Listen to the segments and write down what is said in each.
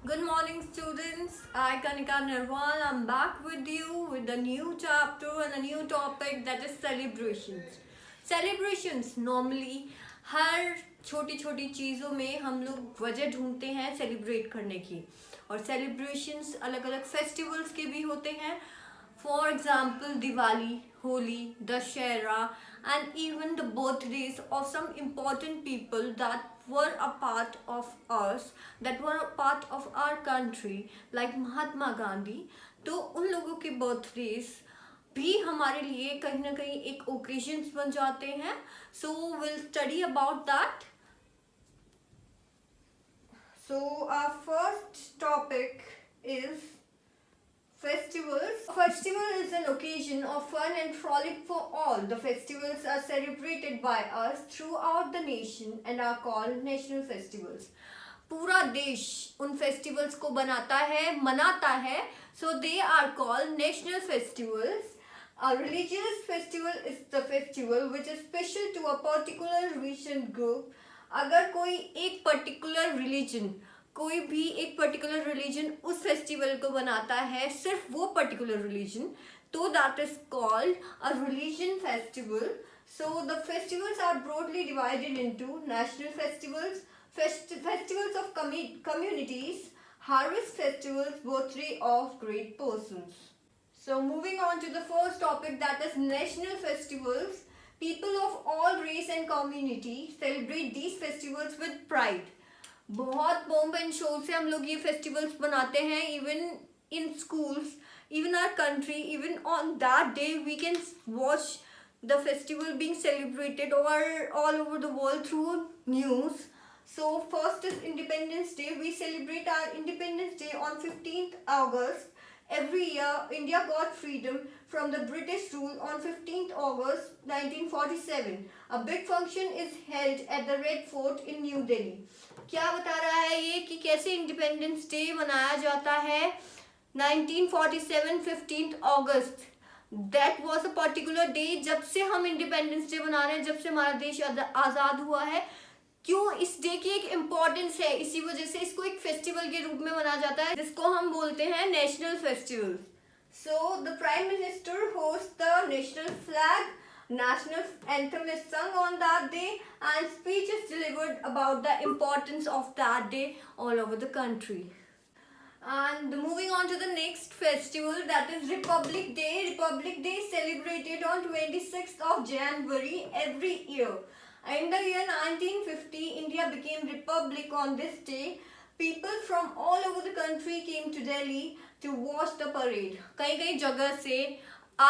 Good morning, students. I, Kanika Narwal, I'm back with you with a new chapter and a new topic that is celebrations. Celebrations normally हर छोटी छोटी चीज़ों में हम लोग वजह ढूंढते हैं सेलिब्रेट करने की और सेलिब्रेशंस अलग अलग फेस्टिवल्स के भी होते हैं. For example, Diwali, Holi, Dashera, and even the birthdays of some important people that were a part of us, that were a part of our country, like Mahatma Gandhi. तो उन लोगों के बर्थडेज भी हमारे लिए कहीं ना कहीं एक ओकेजन्स बन जाते हैं. So will study about that. So our first topic is festivals. A festival is an occasion of fun and frolic for all. The festivals are celebrated by us throughout the nation and are called national festivals. पूरा देश उन festivals को बनाता है, मनाता है. So they are called national festivals. A religious festival is the festival which is special to a particular religion group. अगर कोई एक पर्टिकुलर रिलीजन, कोई भी एक पर्टिकुलर रिलीजन उस फेस्टिवल को बनाता है, सिर्फ वो पर्टिकुलर रिलीजन, तो that is called a religion festival. So the festivals are broadly divided into national festivals, festivals of communities, harvest festivals, birthday of great persons. So moving on to the first topic, that is national festivals. People of all race and community celebrate these festivals with pride. बहुत pomp and show से हम लोग ये festivals बनाते हैं. Even in schools, even our country, even on that day we can watch the festival being celebrated all over the world through news. So first is Independence Day. We celebrate our Independence Day on 15th August. Every year, India got freedom from the British rule on 15th August 1947. A big function is held at the Red Fort in New Delhi. क्या बता रहा है ये कि कैसे independence day मनाया जाता है. 1947 15th August, that was a particular day. जब से हम इंडिपेंडेंस डे मना रहे हैं, जब से हमारा देश आज़ाद हुआ है, क्यों इस डे की एक इम्पोर्टेंस है, इसी वजह से इसको एक फेस्टिवल के रूप में मनाया जाता है, जिसको हम बोलते हैं national festival. So the prime minister host the national flag, national anthem is sung on that day, and speech is delivered about the importance of that day all over the country. And moving on to the next festival, that is Republic Day. Republic Day is celebrated on 26th of January every year. In the year 1950, India became republic on this day. People from all over the country came to Delhi to watch the parade. कई कई जगह से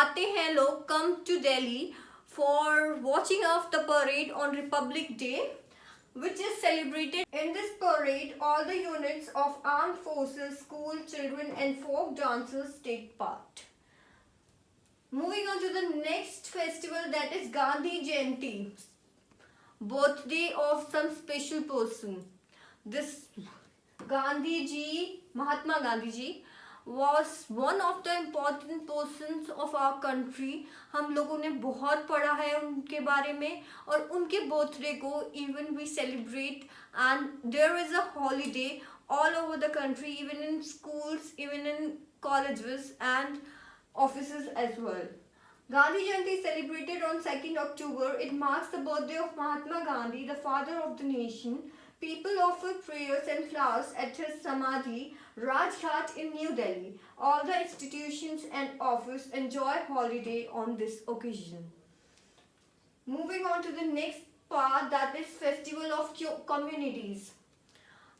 आते हैं लोग, come to Delhi for watching of the parade on Republic Day, which is celebrated. In this parade, all the units of armed forces, school children and folk dancers take part. Moving on to the next festival, that is Gandhi Jayanti, birthday of some special person. This Gandhi ji, Mahatma Gandhi ji, was one of the important persons of our country. हम लोगों ने बहुत पढ़ा है उनके बारे में, और उनके बर्थडे को even we celebrate, and there is a holiday all over the country, even in schools, even in colleges and offices as well. Gandhi Jayanti is celebrated on 2nd October. It marks the birthday of Mahatma Gandhi, the father of the nation. People offer prayers and flowers at his Samadhi, Rajghat in New Delhi. All the institutions and office enjoy holiday on this occasion. Moving on to the next part, that is Festival of Communities.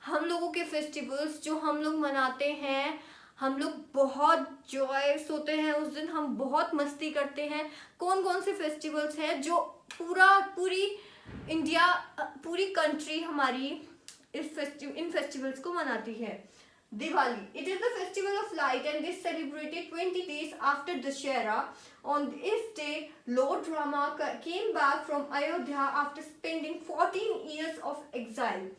हम लोगों के festivals जो हम लोग मनाते हैं, हम लोग बहुत जॉयस होते हैं उस दिन, हम बहुत मस्ती करते हैं. कौन कौन से फेस्टिवल्स हैं जो पूरी इंडिया, पूरी कंट्री हमारी इन फेस्टिवल्स को मनाती है. Diwali, it is the festival of light and is celebrated 20 days after Dussehra. On this day Lord Rama came back from Ayodhya after spending 14 years of exile.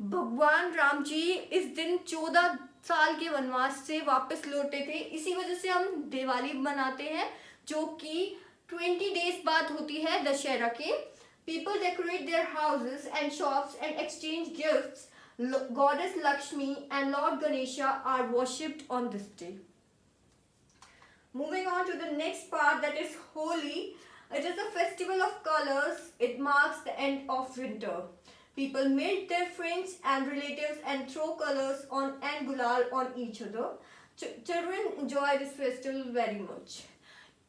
भगवान राम जी इस दिन 14 साल के वनवास से वापस लौटे थे. इसी वजह से हम दिवाली मनाते हैं, जो कि 20 days बाद होती है दशहरा के. People decorate their houses and shops and exchange gifts. Goddess Lakshmi and Lord Ganesha are worshipped on this day. Moving on to the next part, that is Holi. It is a festival of colors. It marks the end of winter. People meet their friends and relatives and throw colors on and gulal on each other. Children enjoy this festival very much.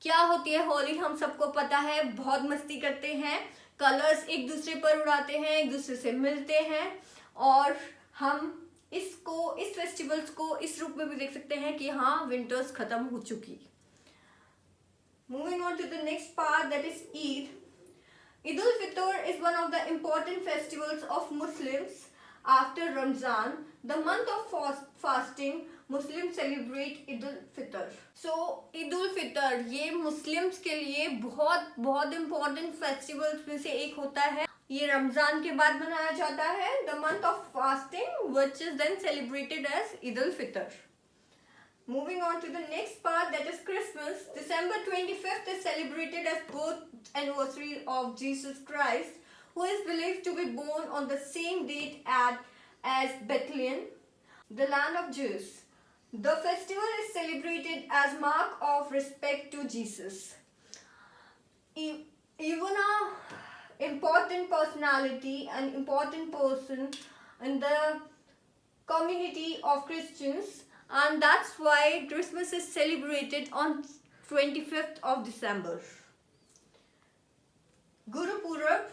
क्या होती है होली हम सबको पता है, बहुत मस्ती करते हैं, कलर्स एक दूसरे पर उड़ाते हैं, एक दूसरे से मिलते हैं और हम इस फेस्टिवल्स को इस रूप में भी देख सकते हैं कि हाँ विंटर्स खत्म हो चुकी. Moving on to the next part, that is Eid. Eid al-Fitr is one of the important festivals of Muslims after Ramzan. The month of fasting, Muslims celebrate Eid al-Fitr. So Eid al-Fitr ये Muslims के लिए बहुत important festivals में से एक होता है. ये रमजान के बाद मनाया जाता है. The month of fasting, which is then celebrated as Eid al-Fitr. Moving on to the next part, that is Christmas. December 25th is celebrated as birth anniversary of Jesus Christ, who is believed to be born on the same date as Bethlehem, the land of Jews. The festival is celebrated as mark of respect to Jesus. Even a important personality, an important person in the community of Christians, and that's why Christmas is celebrated on 25th of December. Guru Purab.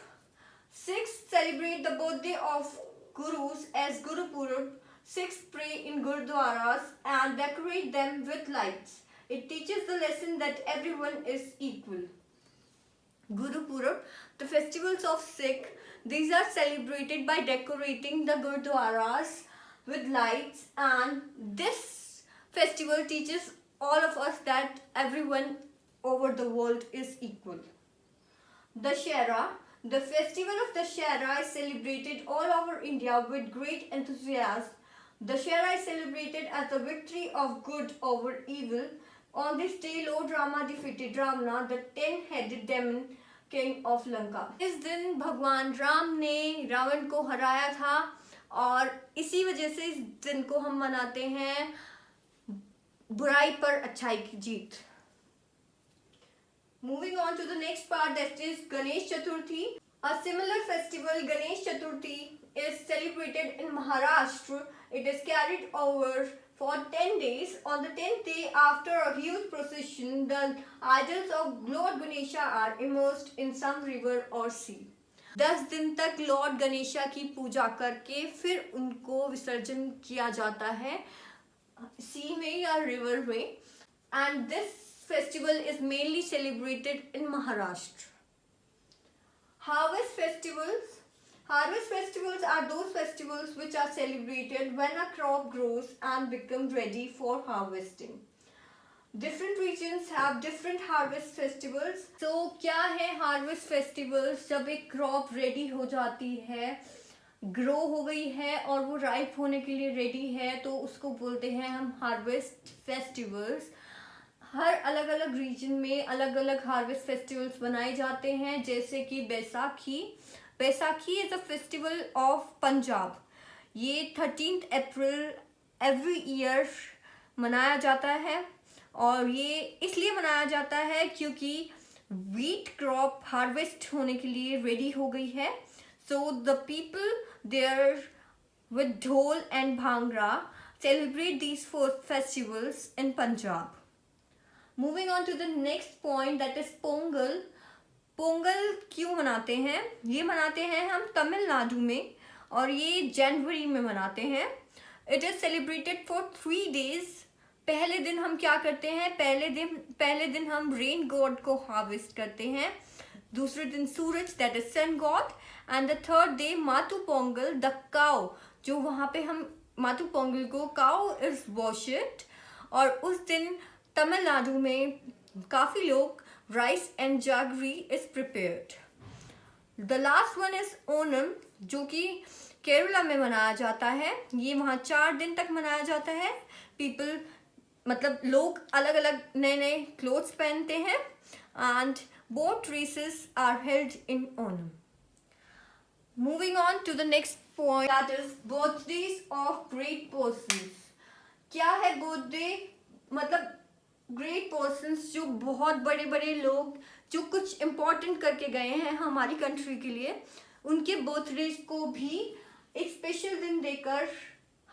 Sikhs celebrate the birthday of Gurus as Guru Purab. Sikhs pray in Gurdwaras and decorate them with lights. It teaches the lesson that everyone is equal. Guru Purab, the festivals of Sikh, these are celebrated by decorating the Gurdwaras with lights, and this festival teaches all of us that everyone over the world is equal. Dussehra. The festival of Dussehra is celebrated all over India with great enthusiasm. Dussehra is celebrated as the victory of good over evil. On this day, Lord Rama defeated Ravana, the 10-headed demon king of Lanka. इस दिन भगवान राम ने रावण को हराया था और इसी वजह से इस दिन को हम मनाते हैं बुराई पर अच्छाई की जीत. Moving on to the next part, that is Ganesh Chaturthi. A similar festival, Ganesh Chaturthi, is celebrated in Maharashtra. It is carried over for 10 days. On the 10th day, after a huge procession, the idols of Lord Ganesha are immersed in some river or sea. 10 दिन तक Lord Ganesha की पूजा करके फिर उनको विसर्जन किया जाता है सी में या रिवर में. And this festival is mainly celebrated in Maharashtra. Harvest festivals. Harvest festivals are those festivals which are celebrated when a crop grows and becomes ready for harvesting. Different regions have different harvest festivals. So क्या है harvest festivals? जब एक crop ready हो जाती है, grow हो गई है और वो ripe होने के लिए ready है, तो उसको बोलते हैं हम harvest festivals. हर अलग अलग रीजन में अलग अलग हार्वेस्ट फेस्टिवल्स बनाए जाते हैं, जैसे कि Baisakhi is a festival of Punjab. ये 13 अप्रैल एवरी ईयर मनाया जाता है और ये इसलिए मनाया जाता है क्योंकि वीट क्रॉप हार्वेस्ट होने के लिए रेडी हो गई है. So the people there with dhol and bhangra celebrate these festivals in Punjab. Moving on to the next point, that is Pongal. Pongal क्यों मनाते हैं? ये मनाते हैं हम तमिलनाडु में और ये जनवरी में मनाते हैं. It is celebrated for 3 days. पहले दिन हम क्या करते हैं? पहले दिन हम रेन गॉड को हार्वेस्ट करते हैं. दूसरे दिन सूरज, that is sun god, and the third day मातु पोंगल, the cow. जो वहाँ पे हम मातु पोंगल को cow is worshipped और उस दिन तमिलनाडु में काफ़ी लोग rice and जागरी is prepared. The last one is Onam, जो कि केरला में मनाया जाता है. ये वहाँ 4 दिन तक मनाया जाता है. पीपल मतलब लोग अलग अलग नए नए क्लोथ्स पहनते हैं and boat races are held in Onam. Moving on to the next point, that is birthdays of great persons. क्या है बर्थडे? मतलब ग्रेट पर्सन्स, जो बहुत बड़े बड़े लोग जो कुछ इम्पोर्टेंट करके गए हैं हमारी कंट्री के लिए, उनके बर्थडेज को भी एक स्पेशल दिन देकर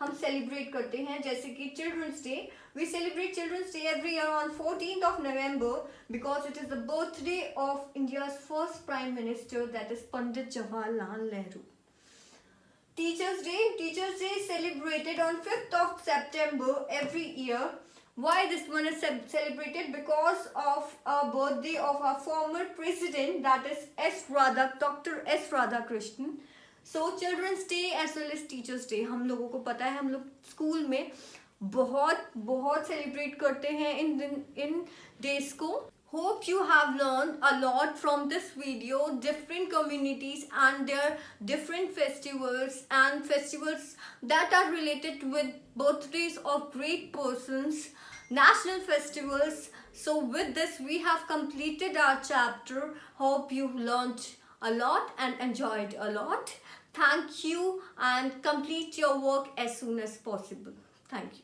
हम सेलिब्रेट करते हैं. जैसे कि children's day, we celebrate children's day every year on 14th of November because it is the birthday of India's first Prime Minister, that is Pandit Jawaharlal Nehru. Teachers Day is celebrated on 5th of September every year. Why this one is celebrated? Because of a birthday of our former president, that is Dr. S. Radhakrishnan. So Children's Day as well as Teachers Day, हम लोगों को पता है, हम लोग school में बहुत celebrate करते हैं इन डेज को. Hope you have learned a lot from this video, different communities and their different festivals and festivals that are related with birthdays of great persons, national festivals. So with this we have completed our chapter. Hope you learned a lot and enjoyed a lot. Thank you, and complete your work as soon as possible. Thank you.